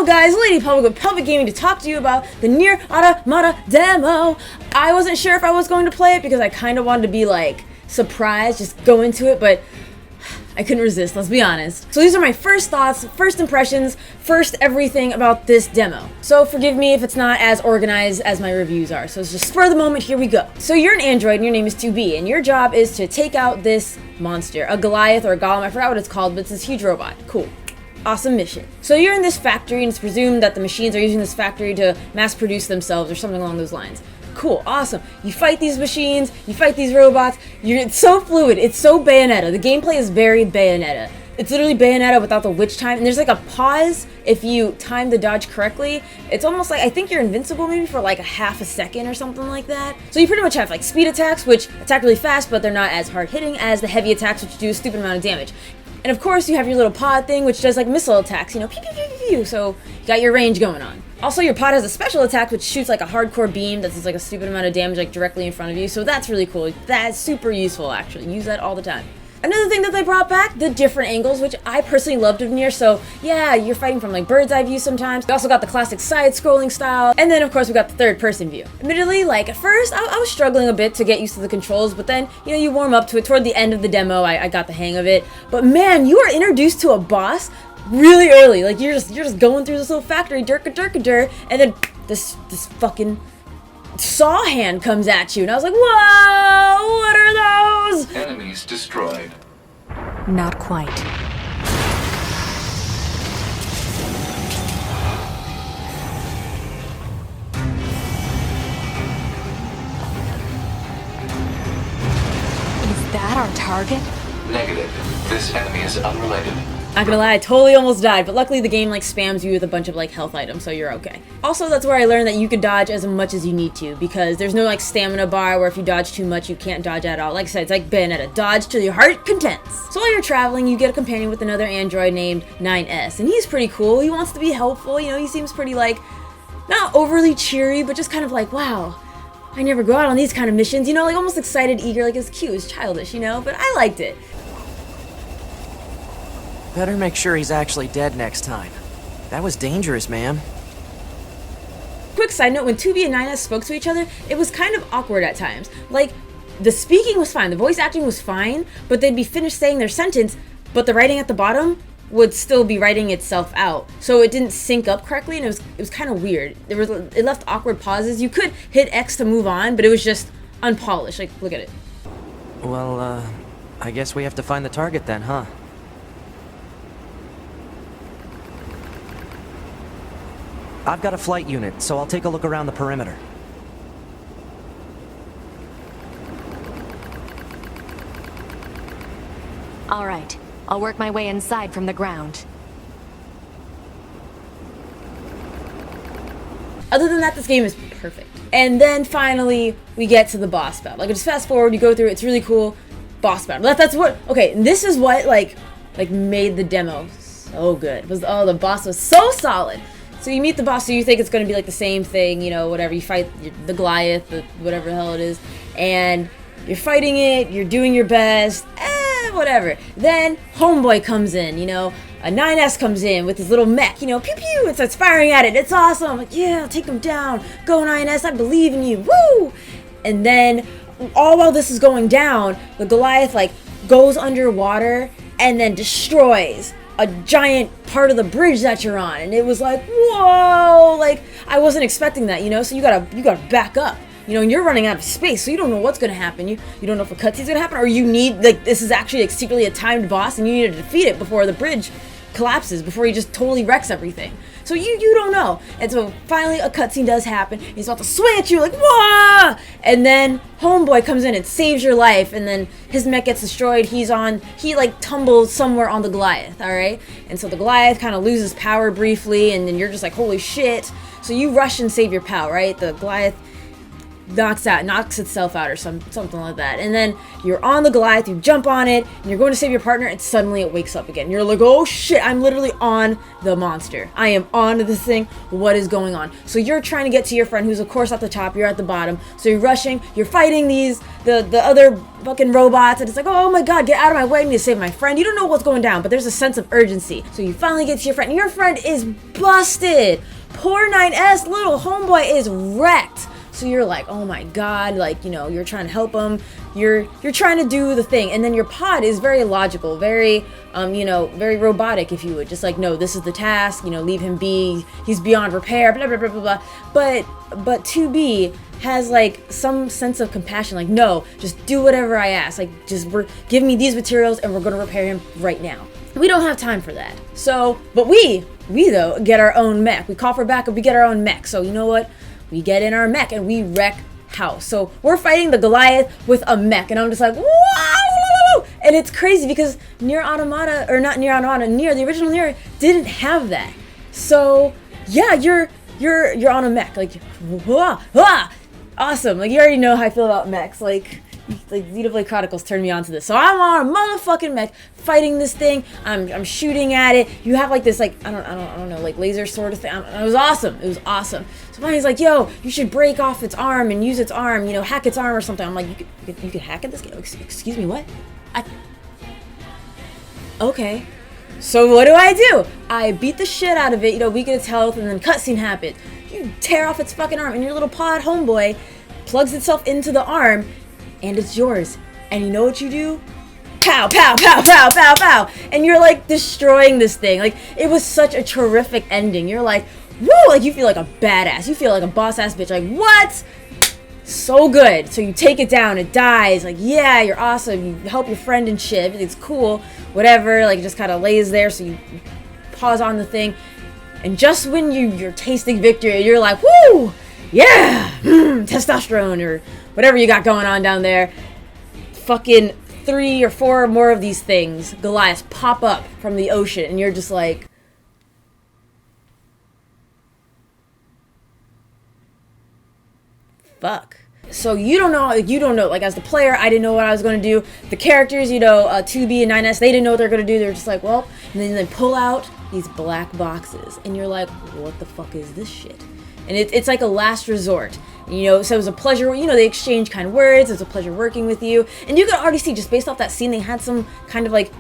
guys, Lady Public with Public Gaming to talk to you about the Nier Automata demo. I wasn't sure if I was going to play it because I kind of wanted to be like surprised, just go into it, but I couldn't resist, let's be honest. So these are my first thoughts, first impressions, first everything about this demo. So forgive me if it's not as organized as my reviews are. So it's just spur of the moment, here we go. So you're an android and your name is 2B, and your job is to take out this monster, a Goliath or a Golem, I forgot what it's called, but it's this huge robot. Cool. Awesome mission. So you're in this factory and it's presumed that the machines are using this factory to mass produce themselves or something along those lines. Cool, awesome. You fight these machines, you fight these robots, it's so fluid, it's so Bayonetta. The gameplay is very Bayonetta. It's literally Bayonetta without the witch time, and there's like a pause if you time the dodge correctly. It's almost like, I think you're invincible maybe for like a half a second or something like that. So you pretty much have like speed attacks, which attack really fast, but they're not as hard hitting as the heavy attacks, which do a stupid amount of damage. And of course you have your little pod thing, which does like missile attacks, you know, pew pew pew pew pew, so you got your range going on. Also, your pod has a special attack which shoots like a hardcore beam that does like a stupid amount of damage like directly in front of you, so that's really cool. That's super useful actually, use that all the time. Another thing that they brought back, the different angles, which I personally loved of Nier, so yeah, you're fighting from like bird's eye view sometimes. We also got the classic side-scrolling style, and then of course we got the third-person view. Admittedly, like at first, I was struggling a bit to get used to the controls, but then, you know, you warm up to it. Toward the end of the demo, I got the hang of it. But man, you are introduced to a boss really early. Like you're just going through this little factory, durka, and then this fucking saw hand comes at you, and I was like, whoa, what are those? Enemies destroyed. Not quite. Is that our target? Negative. This enemy is unrelated. Not gonna lie, I totally almost died, but luckily the game like spams you with a bunch of like health items, so you're okay. Also, that's where I learned that you could dodge as much as you need to, because there's no like stamina bar where if you dodge too much you can't dodge at all. Like I said, it's like Bayonetta, dodge till your heart contents. So while you're traveling, you get a companion with another android named 9S, and he's pretty cool. He wants to be helpful, you know, he seems pretty like, not overly cheery, but just kind of like, wow, I never go out on these kind of missions, you know, like almost excited, eager, like it's cute, it's childish, you know, but I liked it. Better make sure he's actually dead next time. That was dangerous, man. Quick side note, when 2B and 9S spoke to each other, it was kind of awkward at times. Like, the speaking was fine, the voice acting was fine, but they'd be finished saying their sentence, but the writing at the bottom would still be writing itself out. So it didn't sync up correctly, and it was kind of weird. It left awkward pauses. You could hit X to move on, but it was just unpolished. Like, look at it. Well, I guess we have to find the target then, huh? I've got a flight unit, so I'll take a look around the perimeter. All right, I'll work my way inside from the ground. Other than that, this game is perfect. And then finally, we get to the boss battle. Like, just fast forward, you go through it, it's really cool. Boss battle. That's what, okay, this is what, like made the demo so good. The boss was so solid. So you meet the boss, so you think it's going to be like the same thing, you know, whatever. You fight the Goliath, whatever the hell it is, and you're fighting it, you're doing your best, whatever. Then Homeboy comes in, you know, a 9S comes in with his little mech, you know, pew pew, and starts firing at it. It's awesome. Like, yeah, take him down. Go 9S, I believe in you. Woo! And then, all while this is going down, the Goliath, like, goes underwater and then destroys a giant part of the bridge that you're on, and it was like, whoa, like I wasn't expecting that, you know. So you gotta back up, you know, and you're running out of space, so you don't know what's gonna happen. You don't know if a cutscene's gonna happen, or you need, like, this is actually like secretly a timed boss and you need to defeat it before the bridge collapses, before he just totally wrecks everything. So you don't know. And so finally a cutscene does happen. He's about to swing at you like, wah! And then Homeboy comes in and saves your life, and then his mech gets destroyed. He like tumbles somewhere on the Goliath, alright? And so the Goliath kind of loses power briefly, and then you're just like, holy shit. So you rush and save your pal, right? The Goliath knocks itself out or something like that. And then you're on the Goliath, you jump on it, and you're going to save your partner, and suddenly it wakes up again. You're like, oh shit, I'm literally on the monster. I am on this thing. What is going on? So you're trying to get to your friend, who's of course at the top, you're at the bottom. So you're rushing, you're fighting the other fucking robots, and it's like, oh my god, get out of my way, I need to save my friend. You don't know what's going down, but there's a sense of urgency. So you finally get to your friend, and your friend is busted. Poor 9S, little homeboy is wrecked. So you're like, oh my god, like, you know, you're trying to help him, you're trying to do the thing, and then your pod is very logical, very, you know, very robotic, if you would, just like, no, this is the task, you know, leave him be, he's beyond repair, blah, blah, blah, blah, blah. But 2B has, like, some sense of compassion, like, no, just do whatever I ask, like, just give me these materials, and we're gonna repair him right now. We don't have time for that. So, but we though, get our own mech. We call for backup, we get our own mech. So, you know what? We get in our mech and we wreck house. So we're fighting the Goliath with a mech, and I'm just like, wow! And it's crazy because Nier Automata, or not Nier Automata, Nier, the original Nier, didn't have that. So yeah, you're on a mech, like, wah, wah, awesome. Like, you already know how I feel about mechs. Like Xenoblade Chronicles turned me on to this. So I'm on a motherfucking mech fighting this thing. I'm shooting at it. You have like this, like, I don't know, like laser sword of thing. It was awesome. It was awesome. So Brian's like, yo, you should break off its arm and use its arm, you know, hack its arm or something. I'm like, you could hack at this game? Excuse me, what? Okay. So what do? I beat the shit out of it, you know, weaken its health, and then cutscene happens. You tear off its fucking arm, and your little pod homeboy plugs itself into the arm, and it's yours. And you know what you do? Pow, pow, pow, pow, pow, pow. And you're like destroying this thing. Like, it was such a terrific ending. You're like, whoa, like you feel like a badass. You feel like a boss ass bitch. Like, what? So good. So you take it down, it dies. Like, yeah, you're awesome. You help your friend and shit. Everything's cool. Whatever. Like, it just kind of lays there. So you pause on the thing. And just when you're tasting victory, you're like, woo, yeah, testosterone or whatever you got going on down there. Fucking 3 or 4 more of these things, Goliaths, pop up from the ocean, and you're just like, fuck. So you don't know, like as the player, I didn't know what I was going to do. The characters, you know, 2B and 9S, they didn't know what they're going to do. They're just like, well, and then they pull out these black boxes, and you're like, what the fuck is this shit? And it's like a last resort. You know, so it was a pleasure, you know, they exchange kind words, it was a pleasure working with you. And you could already see, just based off that scene, they had some kind of like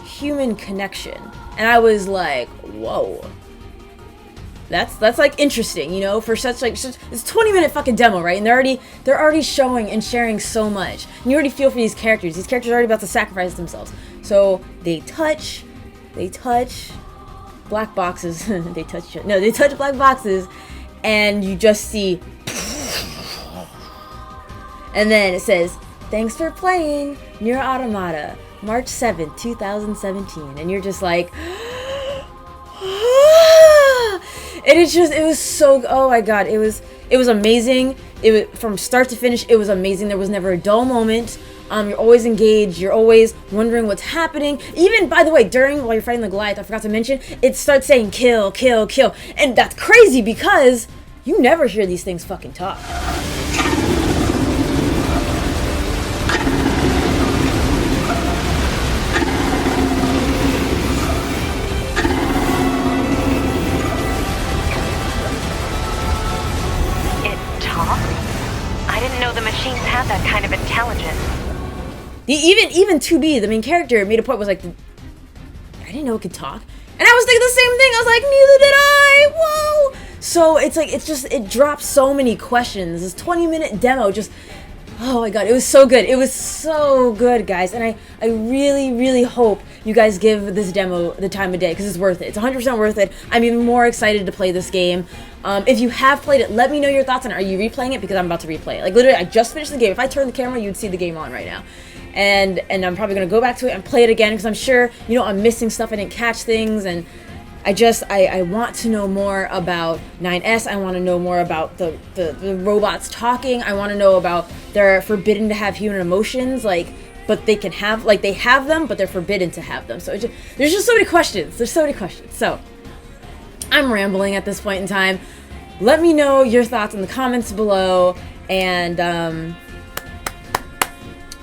human connection. And I was like, whoa. That's like interesting, you know, for such it's a 20-minute fucking demo, right? And they're already showing and sharing so much. And you already feel for these characters. These characters are already about to sacrifice themselves. So they touch black boxes. they touch black boxes, and you just see, and then it says, thanks for playing Nier Automata, March 7th, 2017. And you're just like, and it was so, oh my god, it was amazing. It was, from start to finish, it was amazing. There was never a dull moment. You're always engaged. You're always wondering what's happening. Even, by the way, while you're fighting the Goliath, I forgot to mention, it starts saying kill, kill, kill. And that's crazy because you never hear these things fucking talk. Have that kind of intelligence. Even 2B, the main character, made a point, was like, I didn't know it could talk. And I was thinking the same thing. I was like, neither did I. Whoa. So it's like, it drops so many questions. This 20-minute demo just, oh my god, it was so good. It was so good, guys. And I really, really hope you guys give this demo the time of day, because it's worth it. It's 100% worth it. I'm even more excited to play this game. If you have played it, let me know your thoughts on it. Are you replaying it? Because I'm about to replay it. Like, literally, I just finished the game. If I turned the camera, you'd see the game on right now. And I'm probably going to go back to it and play it again, because I'm sure, you know, I'm missing stuff. I didn't catch things, and I want to know more about 9S. I want to know more about the robots talking. I want to know about they're forbidden to have human emotions, like, but they can have, like, they have them, but they're forbidden to have them. So there's just so many questions. There's so many questions. So I'm rambling at this point in time. Let me know your thoughts in the comments below. And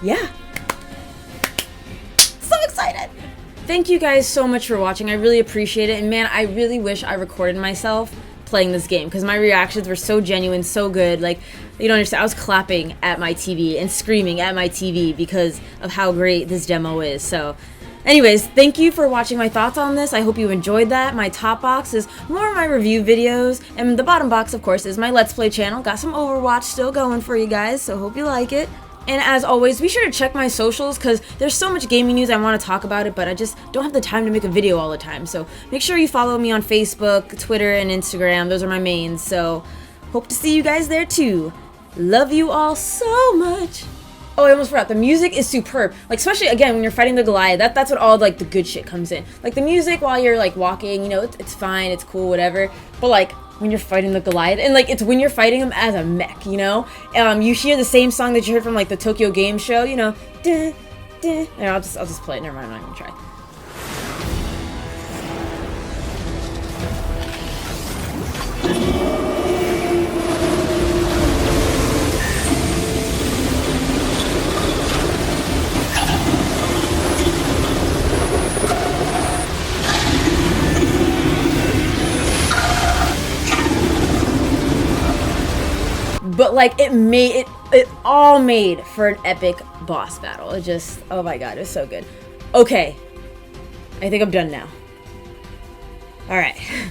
yeah, so excited. Thank you guys so much for watching. I really appreciate it. And man, I really wish I recorded myself playing this game because my reactions were so genuine, so good. Like, you don't understand. I was clapping at my TV and screaming at my TV because of how great this demo is. So anyways, thank you for watching my thoughts on this. I hope you enjoyed that. My top box is more of my review videos, and the bottom box, of course, is my Let's Play channel. Got some Overwatch still going for you guys, so hope you like it. And as always, be sure to check my socials because there's so much gaming news I want to talk about it, but I just don't have the time to make a video all the time. So make sure you follow me on Facebook, Twitter, and Instagram. Those are my mains. So hope to see you guys there too. Love you all so much. Oh, I almost forgot. The music is superb. Like, especially, again, when you're fighting the Goliath, that's what all, like, the good shit comes in. Like, the music while you're, like, walking, you know, it's fine, it's cool, whatever. But, like, when you're fighting the Goliath, and, like, it's when you're fighting him as a mech, you know? You hear the same song that you heard from, like, the Tokyo Game Show, you know? Duh, duh. No, I'll just play it. Never mind, I'm not gonna try. But like it all made for an epic boss battle. It just, oh my god, it was so good. Okay, I think I'm done now. All right.